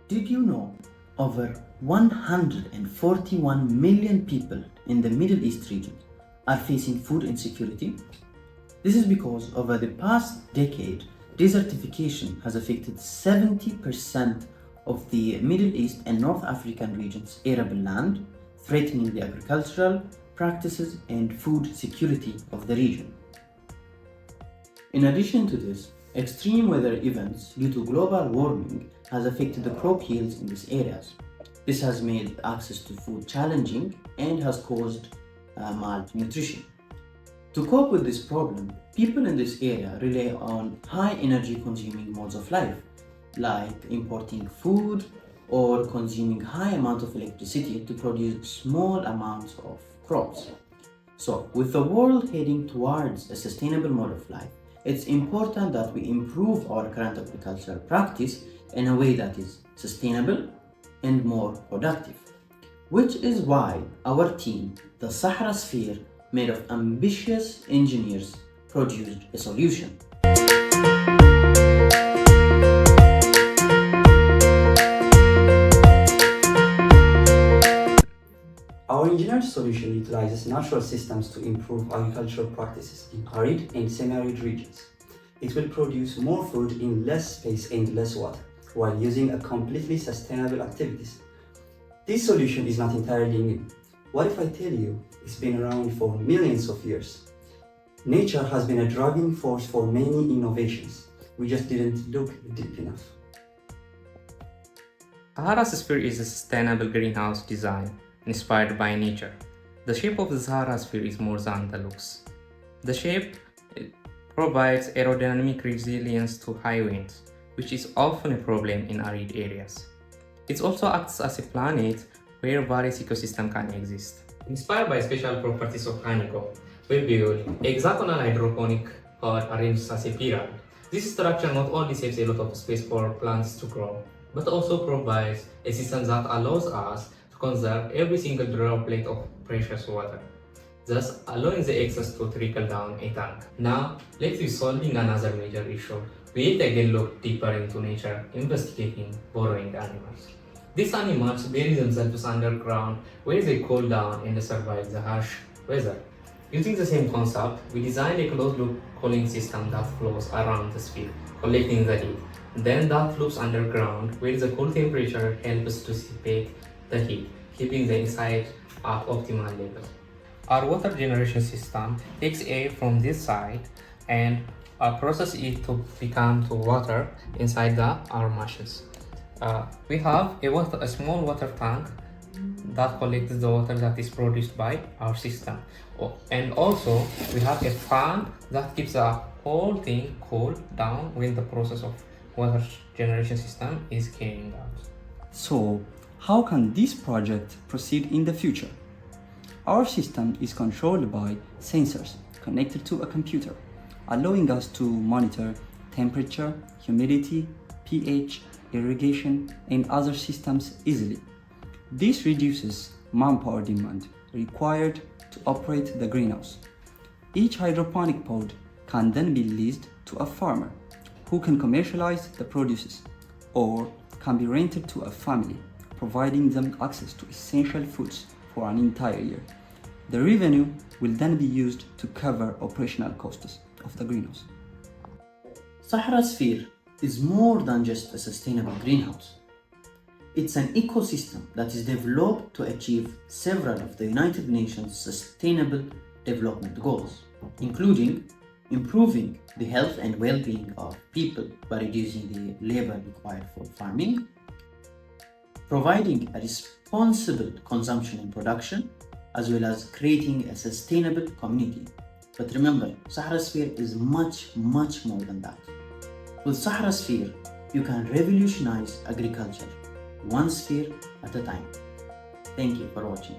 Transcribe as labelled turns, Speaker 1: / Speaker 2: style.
Speaker 1: Did you know over 141 million people in the Middle East region are facing food insecurity? This is because over the past decade, desertification has affected 70% of the Middle East and North African region's arable land, threatening the agricultural practices and food security of the region. In addition to this, extreme weather events due to global warming has affected the crop yields in these areas. This has made access to food challenging and has caused malnutrition. To cope with this problem, people in this area rely on high energy consuming modes of life, like importing food or consuming high amount of electricity to produce small amounts of crops. So, with the world heading towards a sustainable mode of life, it's important that we improve our current agricultural practice in a way that is sustainable and more productive. Which is why our team, the Sahra Sphere, made of ambitious engineers, produced a solution.
Speaker 2: Our engineered solution utilizes natural systems to improve agricultural practices in arid and semi-arid regions. It will produce more food in less space and less water, while using a completely sustainable activities. This solution is not entirely new. What if I tell you it's been around for millions of years? Nature has been a driving force for many innovations. We just didn't look deep enough.
Speaker 3: Sahra Sphere is a sustainable greenhouse design inspired by nature. The shape of the Sahra Sphere is more than the looks. The shape provides aerodynamic resilience to high winds, which is often a problem in arid areas. It also acts as a planet where various ecosystems can exist. Inspired by special properties of honeycomb, we built a hexagonal hydroponic pod arranged as a pyramid. This structure not only saves a lot of space for plants to grow, but also provides a system that allows us to conserve every single droplet of precious water, thus allowing the excess to trickle down a tank. Now, let's be solving another major issue. We yet again look deeper into nature, investigating burrowing animals. These animals bury themselves underground where they cool down and survive the harsh weather. Using the same concept, we designed a closed-loop cooling system that flows around the sphere, collecting the heat. Then that flows underground where the cool temperature helps to dissipate the heat, keeping the inside at optimal level. Our water generation system takes air from this side and processes it to become to water inside our machines. We have a small water tank that collects the water that is produced by our system. And also, we have a fan that keeps the whole thing cool down when the process of water generation system is carrying out.
Speaker 2: So, how can this project proceed in the future? Our system is controlled by sensors connected to a computer, allowing us to monitor temperature, humidity, pH, irrigation, and other systems easily. This reduces manpower demand required to operate the greenhouse. Each hydroponic pod can then be leased to a farmer who can commercialize the produce, or can be rented to a family, providing them access to essential foods for an entire year. The revenue will then be used to cover operational costs of the greenhouse.
Speaker 1: Sahra Sphere is more than just a sustainable greenhouse. It's an ecosystem that is developed to achieve several of the United Nations Sustainable Development Goals, including improving the health and well-being of people by reducing the labor required for farming, providing a responsible consumption and production, as well as creating a sustainable community. But remember, Sahra Sphere is much more than that. With Sahra Sphere, you can revolutionize agriculture, one sphere at a time. Thank you for watching.